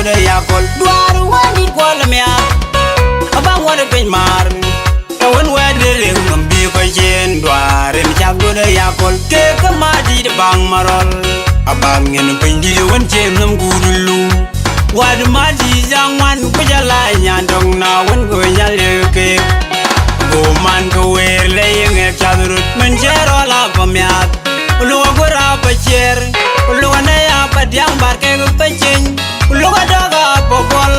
de yakol duar wani kwal mea abang wani pe mar e won wede le ngam bi ko jen duar mi chap de yakol ke kamadi de bang marol abang ngene pe di won jem nam gudulu wad madi jang wan ko jala nyandong na won ko nyale ke go man go wer le nge chadrut men jero la pamyat lu gora pa cher lu na ya pa diang bar ke pa chen lu ga daga popol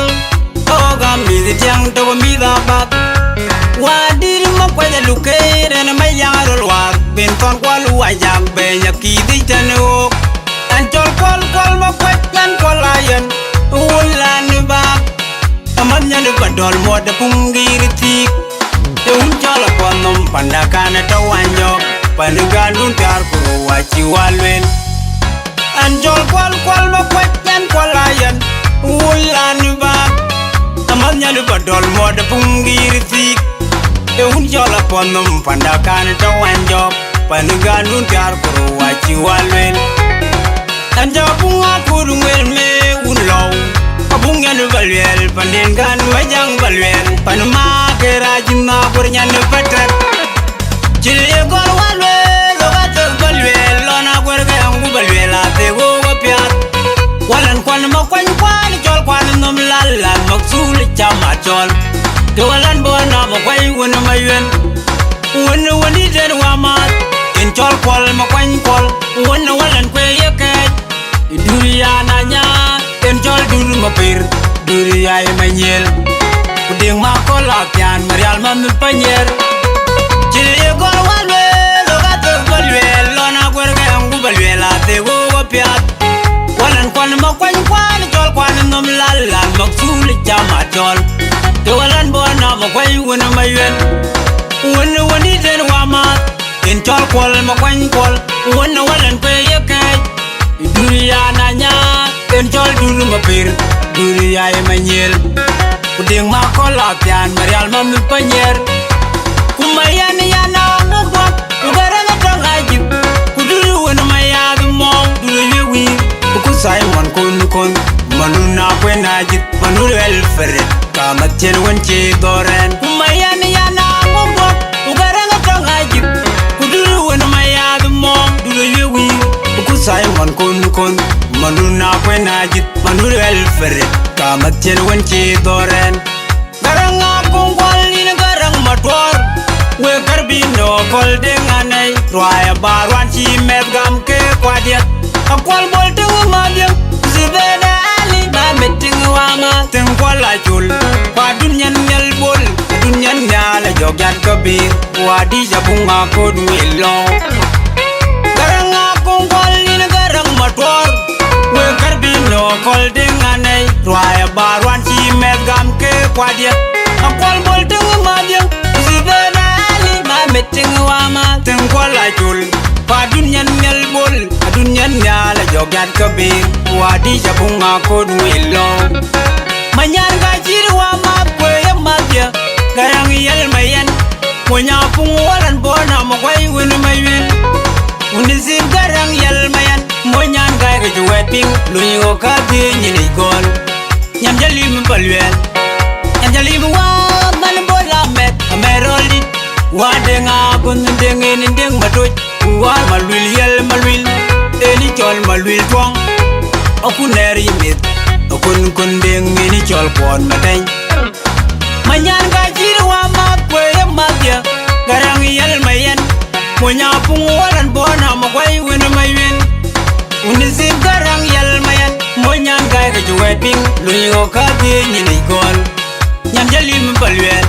o ga mi diang to mi da bat wa dir ma kwa de lu ke na ma ya ro war ben ton kwa lu wa jam be ya ki di tanu an tol kol ma kwa kan kol ayen ulan ba aman nya de padol mo de pungir tik te un chala ponom pandakana tawanyo Panugandun tar kuro wachi walwen Anjol kwal ma kwekyan kwalayan Ulan ba Amanya lupa dol moda pungiri tik E unjola ponom pandakan tawanjo Panugandun tar kuro wachi walwen Anja bunga kurungwel me unlaw Abungan balwel pandengan wajang balwel Panuma kerajima purnyan patak Chile gol walwe logato balwe lona gwerga yangu balwe la te go piat walan kwan ma kwan kwan chol kwan nom lalla maksul chama chol to walan bona ma kwai wona mayen wona woni den wa ma in chol kwal ma kwan kwal wona walan kwe yeke duriya na nya in chol dur ma pir duriya e manyel kuding ma ko la pian marial ma mi panyer Chile gol walwe logato balwe lona gwerga yangu balwe la te go piat walan kwan ma kwan kwan chol kwan nom lalla maksul chama chol te walan bona ma kwai wona mayen wona woni den wa ma in chol kwal ma kwan kwal wona walan kwe yeke duriya na nya in chol dur ma pir duriya e manyel kuding ma ko la pian marial ma mi panyer Kumayan yana ngok ugara na tangajip kuduru wena mayad mong duru yewi ku Simon kun manuna kwena jit manuru el feret kamat chen wenche doren Kumayan yana ngok ugara na tangajip kuduru wena mayad mong duru yewi ku Simon kun manuna kwena jit manuru el feret kamat chen wenche doren garanga kongwal ni garang matwar we karbi no kol denganai roya barwan chi met gam ke kwadiat akwal bol tu madiam zibeda ali ba meting wama ten kwala chul kwa dunyan nyal bol dunyan nyala jogat kabir wadi jabunga ko duelo garanga kongol ni garang matwar we karbi no kol denganai roya barwan chi met gam ke kwadiat akwal bol tu madiam zibeda meting wama ten kwala chul pa dunyan nyal bol dunyan nyala jogat kabir wadi jabunga ko duelo manyan ga jir wama ko yamadia garang yel mayen monya pung walan bona mo kwai wen mayen unizin garang yel mayen monyan ga ga juweting luyo ka di ni gol nyam jalim balwel nyam jalim wa man bola met ameroli Wadenga kun dengin deng matoj war malwil yel malwil eni chol malwil twang aku neri mit kun dengin ni chol kon matay manyan ga jirwa ma kwe madia garang yel mayen monya pung walan bona mo kwai wen mayen unizin garang yel mayen monyan ga ga juweting luyo ka di ni gol nyam jalim balwel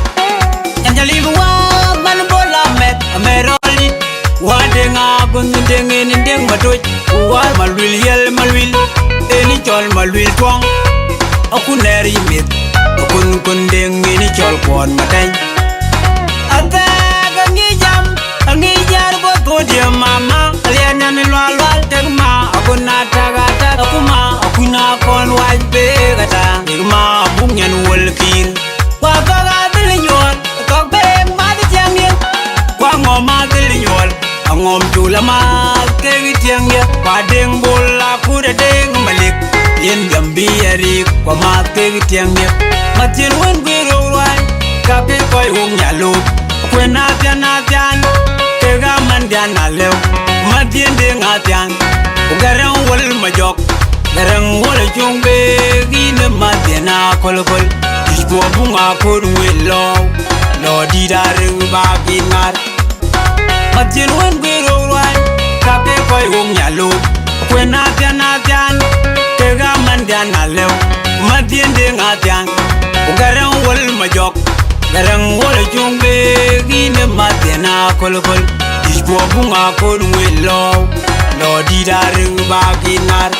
nyam jalim wa Ameroli wadenga kun dengin deng matoj war malwil yel malwil eni chol malwil twang aku neri mit kun dengin ni chol kon matay ata gangi jam angi jar bo to dia mama aliana ni lwal tegma aku na tagata aku na kon waj be gata tegma bunyan wol kir wa ga bilinyon ko be ma di jamien ngoma delinyol angom chula ma ke gitiang ya padeng bola kuda deng malik yen gambi yari kwa mate tiang ne matien wen gwiro wai ka ke koi hung ya lu kwen na tian ke ga man dia na lew matien de nga tian garang wal majok garang wal chung be gi ne matien na kol isbo bunga ko lo di da ring ba gi ngar matien wen gwiro wai ka ke koi hung ya lu kwen na tian ke ga man dia na lew matien de nga tian garang wal majok garang wal chung be gi ne matien na kol isbo bunga ko lo di da ring ba gi ngar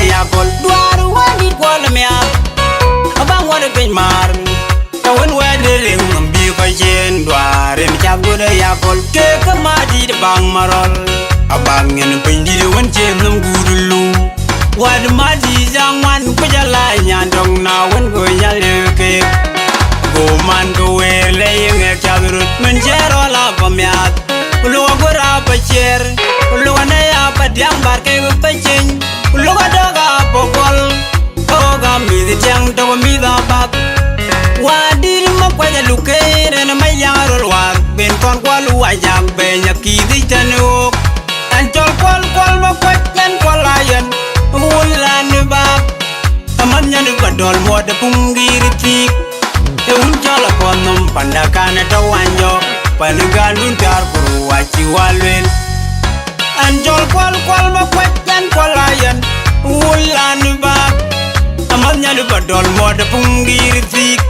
yakol duaru wani kwal mea abang wada pin mar kawen wede ring mbi ko jen duare mi chagude yakol ke kamadi de bang marol abang en pin di won jen num gudulu wad madi jangwan ko jala nyandong na won go yale ke go man go wele yeng chagrut men jero la pamyat lo gora pa cher lo na ya pa diang bar ke pa chen lo ga doga pokol oga mi di tiang to mi da bak wadir ma kwa ya lukere na mayaro war ben kon kwalu wa jang be nyaki di tanu anchol kwal ma kwa yan kwalayan wulan bak aman nyan badol mod pungir tik e un jala konum pandakana to wanjo panugalun tar kuru wachi walwen anjol kwal ma kwa yan kwalayan wulan bak aman nyan badol mod pungir tik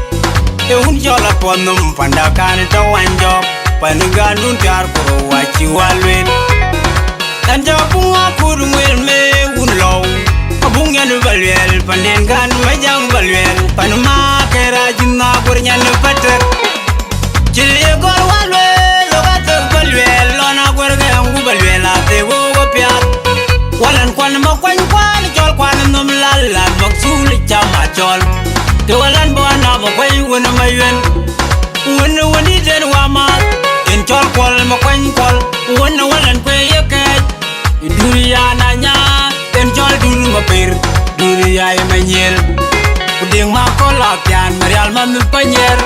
e un jala konum pandakana to wanjo panugalun tar kuru wachi walwen anjo punga kuru wel me un low abung yan balwel panen gan majang balwel panuma kera jinna gurnyan pater jile gor walwe logat balwel lona gorga angu balwel ate go piat walan kwan ma kwan jol kwan nom lalla maksul chama jol to walan bona ma kwai wona mayen wona woni den wa ma en jol kwal ma kwan wona walan kwe yeke duriya na nya en jol duru ma per duriya e manyel uding ma ko la pian marial ma mi panyer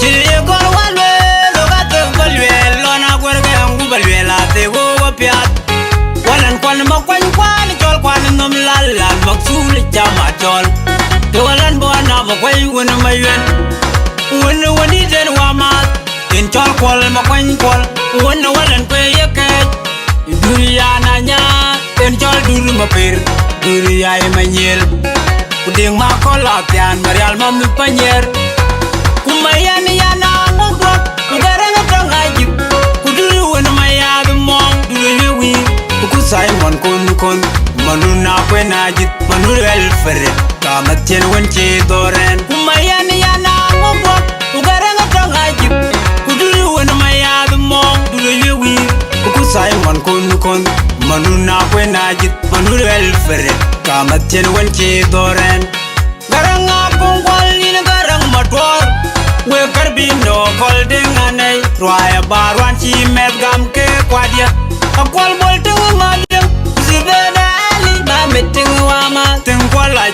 jile gor walwe logat balwe lona gorga angu balwe la te go piat walan kwan ma kwan jol kwan nom lalla maksul chama jol to walan bona ma kwai wona mayen wona woni den wa ma en jol kwal ma kwan wona walan kwe yeke duriya na nya en jol duru ma per duriya e manyel uding ma ko la pian marial ma mi panyer kumayan yana ngok kugaranga tanga jip kuduru wona maya du mong duru yewi ku Simon kon manuna kwena jit manur el ferre kamatien wonche doren kumayan yana ngok kugaranga tanga jip kuduru wona maya du mong duru yewi ku Simon kon manuna kwena jit manur el ferre kamatien wonche doren garanga kongwal ni garang matwar we karbino holding anay roya barwan chi met gam ke kwadia akwal bolte ngadia zibeda ali ba meting wama ten kwala